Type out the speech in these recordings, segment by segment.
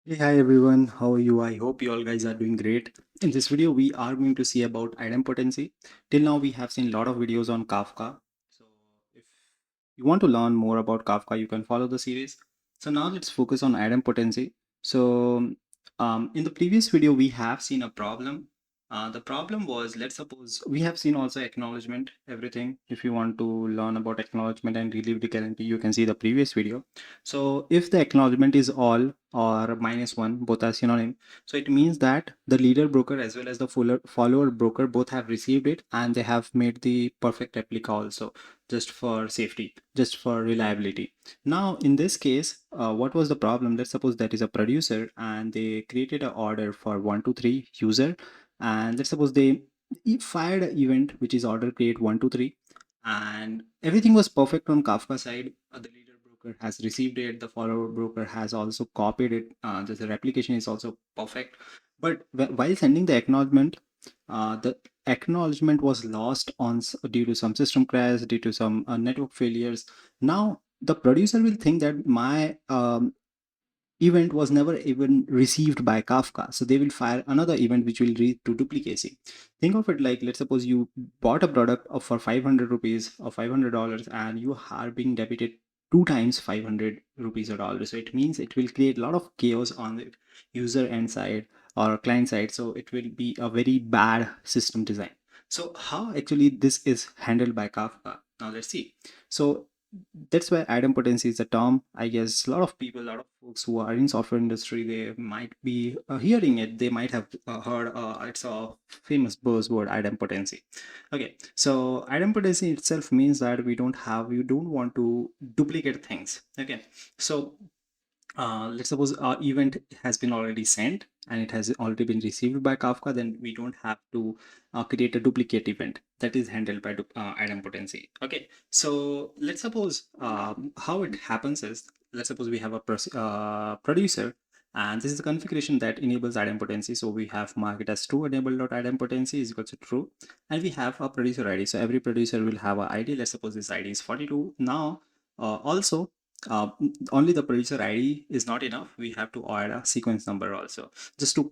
Hey, hi everyone, how are you? I hope you all guys are doing great. In this video, we are going to see about idempotency. Till now, we have seen a lot of videos on Kafka. So if you want to learn more about Kafka, you can follow the series. So now let's focus on idempotency. So in the previous video, we have seen a problem. The problem was, let's suppose we have seen also acknowledgement, everything. If you want to learn about acknowledgement and relieve the guarantee, you can see the previous video. So if the acknowledgement is all or -1, both are synonym, so it means that the leader broker as well as the follower broker both have received it and they have made the perfect replica also, just for safety, just for reliability. Now in this case, what was the problem? Let's suppose that is a producer and they created an order for 123 user, and let's suppose they fired an event which is order create 123, and everything was perfect on Kafka side. The leader broker has received it, the follower broker has also copied it, the replication is also perfect. But while sending the acknowledgement was lost due to some system crash, due to some network failures. Now the producer will think that my event was never even received by Kafka. So they will fire another event which will lead to duplicacy. Think of it like, let's suppose you bought a product for 500 rupees or $500 and you are being debited two times 500 rupees or dollars. So it means it will create a lot of chaos on the user end side or client side. So it will be a very bad system design. So how actually this is handled by Kafka? Now let's see. So that's why idempotency is a term. I guess a lot of people, a lot of folks who are in software industry, they might be hearing it. They might have heard it's a famous buzzword, idempotency. Okay, so idempotency itself means that you don't want to duplicate things. Okay, so let's suppose our event has been already sent and it has already been received by Kafka, then we don't have to create a duplicate event. That is handled by idempotency. Okay, so let's suppose how it happens is, let's suppose we have a producer, and this is the configuration that enables idempotency. So we have mark it as true, enable.idempotency is equal to true, and we have a producer ID. So every producer will have a ID. Let's suppose this ID is 42. Now also uh, only the producer ID is not enough. We have to add a sequence number also, just to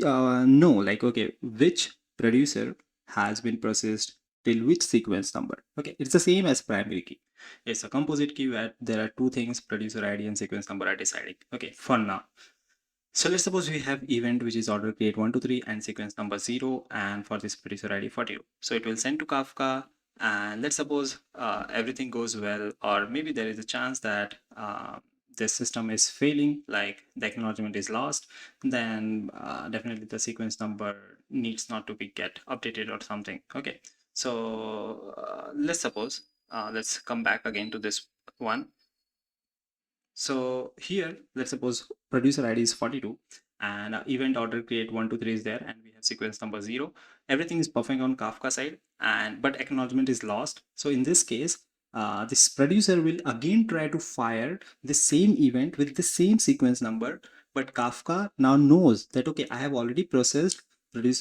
know, like, okay, which producer has been processed till which sequence number. Okay, it's the same as primary key. It's a composite key where there are two things, producer ID and sequence number are deciding. Okay, for now. So let's suppose we have event which is order create 123 and sequence number 0, and for this producer ID 42. So it will send to Kafka, and let's suppose everything goes well, or maybe there is a chance that the system is failing, like the acknowledgement is lost, then definitely the sequence number needs not to be get updated or something. Okay, so let's suppose let's come back again to this one. So here, let's suppose producer ID is 42 and event order create 123 is there, and we have sequence number 0. Everything is perfect on Kafka side, and but acknowledgement is lost. So in this case, this producer will again try to fire the same event with the same sequence number, but Kafka now knows that, okay, I have already processed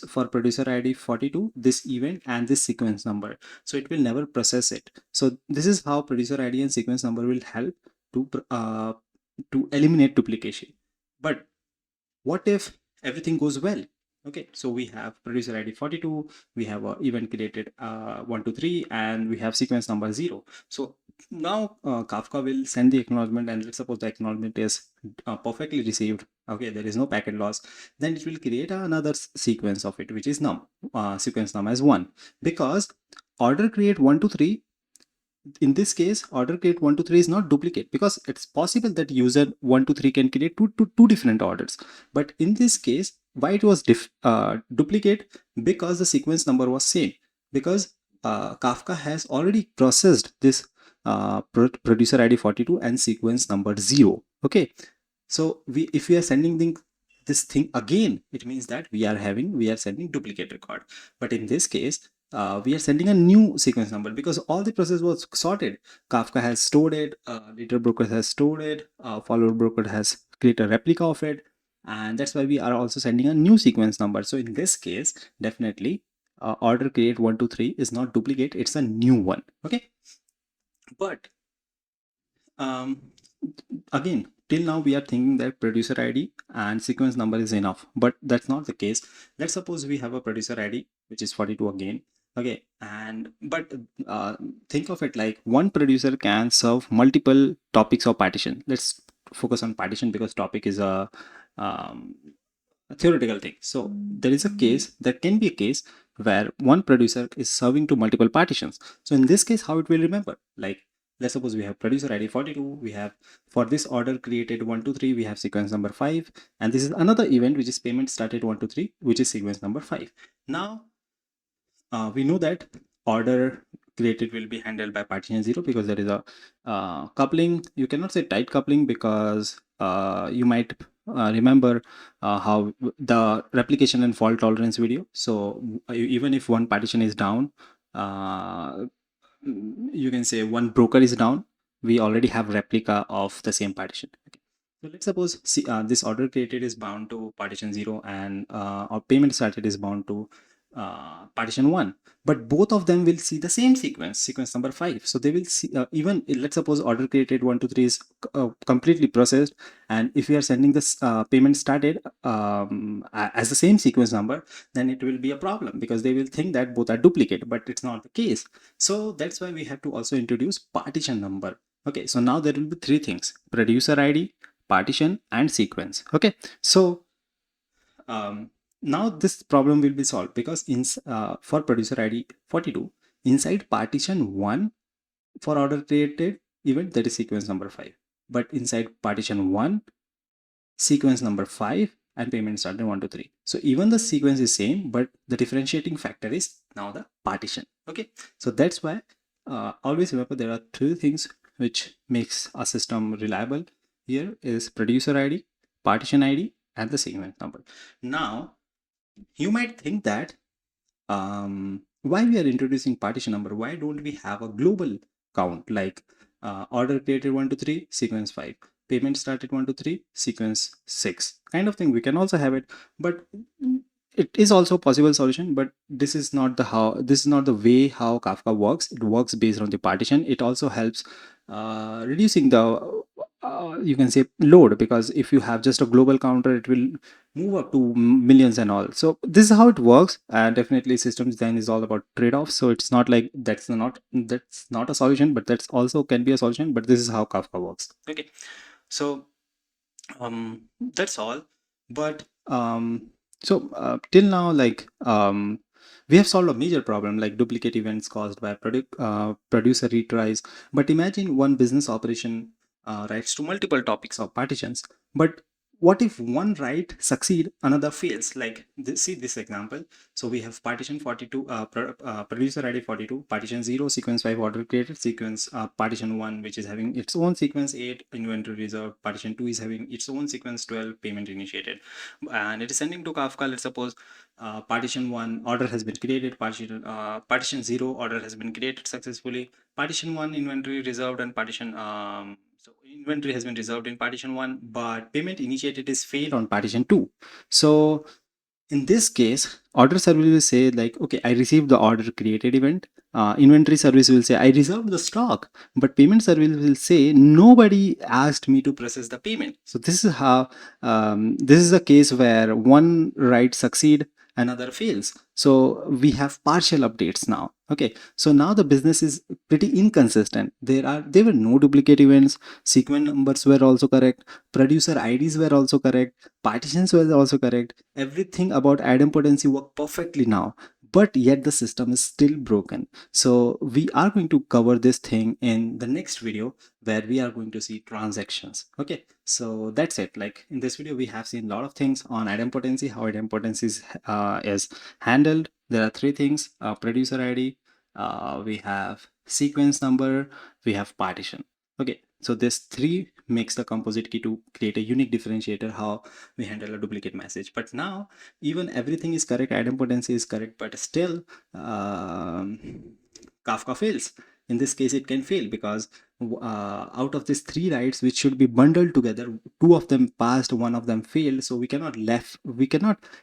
for producer ID 42 this event and this sequence number, so it will never process it. So this is how producer ID and sequence number will help to to eliminate duplication. But what if everything goes well? Okay, so we have producer ID 42, we have a event created 123, and we have sequence number 0. So now Kafka will send the acknowledgement, and let's suppose the acknowledgement is perfectly received. Okay, there is no packet loss. Then it will create another sequence of it, which is sequence num as 1, because order create 123, in this case order create 123 is not duplicate, because it's possible that user 123 can create two different orders. But in this case, why it was duplicate? Because the sequence number was same, because Kafka has already processed this producer ID 42 and sequence number 0. Okay, so if we are sending this thing again, it means that we are sending duplicate record. But in this case, we are sending a new sequence number because all the process was sorted. Kafka has stored it, leader broker has stored it, follower broker has created a replica of it, and that's why we are also sending a new sequence number. So in this case, definitely order create 123 is not duplicate, it's a new one. Okay, but um, again, till now we are thinking that producer ID and sequence number is enough, but that's not the case. Let's suppose we have a producer ID which is 42 again. Okay, and but think of it like one producer can serve multiple topics or partition. Let's focus on partition because topic is um, a theoretical thing. So there can be a case where one producer is serving to multiple partitions. So in this case, how it will remember? Like, let's suppose we have producer ID 42, we have for this order created 1 2 3, we have sequence number 5, and this is another event which is payment started 1 2 3, which is sequence number 5. Now we know that order created will be handled by partition 0 because there is a coupling. You cannot say tight coupling because you might remember how the replication and fault tolerance video. So even if one partition is down, uh, you can say one broker is down, we already have replica of the same partition. Okay. So let's suppose this order created is bound to partition 0 and our payment started is bound to partition 1, but both of them will see the same sequence number 5. So they will see even let's suppose order created 1 2 3 is completely processed, and if we are sending this payment started as the same sequence number, then it will be a problem because they will think that both are duplicate, but it's not the case. So that's why we have to also introduce partition number. Okay, so now there will be three things: producer ID, partition, and sequence. Okay, so now this problem will be solved because for producer ID 42, inside partition 1 for order created event, that is sequence number 5, but inside partition 1, sequence number 5 and payment started 1 to 3. So even the sequence is same, but the differentiating factor is now the partition. Okay, so that's why always remember there are three things which makes a system reliable. Here is producer ID, partition ID, and the sequence number. Now you might think that why we are introducing partition number, why don't we have a global count like order created 1 to 3 sequence 5, payment started 1 to 3 sequence 6 kind of thing. We can also have it, but it is also a possible solution, but this is not the way how Kafka works. It works based on the partition. It also helps reducing the you can say load, because if you have just a global counter, it will move up to millions and all. So this is how it works, and definitely system design is all about trade-offs. So it's not like that's not a solution, but that's also can be a solution, but this is how Kafka works. Okay, so that's all. But till now, like we have solved a major problem like duplicate events caused by producer retries. But imagine one business operation writes to multiple topics or partitions, but what if one write succeed, another fails? Like this, see this example. So we have partition 42, producer ID 42, partition 0, sequence 5 order created, sequence partition 1 which is having its own sequence 8 inventory reserved, partition 2 is having its own sequence 12 payment initiated, and it is sending to Kafka. Let's suppose partition 1 order has been created, partition 0 order has been created successfully, partition 1 inventory reserved, and partition so inventory has been reserved in partition 1, but payment initiated is failed on partition 2. So in this case, order service will say like, okay, I received the order created event. Inventory service will say I reserved the stock, but payment service will say nobody asked me to process the payment. So this is how this is a case where one write succeed, another fails. So we have partial updates now. Okay, so now the business is pretty inconsistent. There were no duplicate events. Sequence numbers were also correct. Producer IDs were also correct. Partitions were also correct. Everything about idempotency work perfectly now, but yet the system is still broken. So we are going to cover this thing in the next video where we are going to see transactions. Okay, so that's it. Like in this video we have seen a lot of things on idempotency, how idempotency is handled. There are three things: producer ID, we have sequence number, we have partition. Okay, so this three makes the composite key to create a unique differentiator how we handle a duplicate message. But now even everything is correct, idempotency is correct, but still Kafka fails. In this case it can fail because out of these three writes which should be bundled together, two of them passed, one of them failed. So we cannot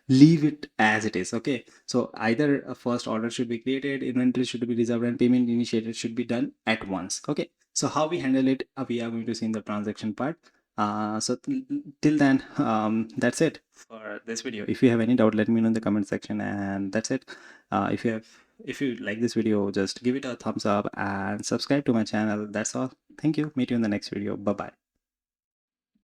leave it as it is. Okay, so either a first order should be created, inventory should be reserved, and payment initiated should be done at once. Okay, so how we handle it, we are going to see in the transaction part. So till then, that's it for this video. If you have any doubt, let me know in the comment section, and that's it. If you like this video, just give it a thumbs up and subscribe to my channel. That's all. Thank you. Meet you in the next video. Bye bye.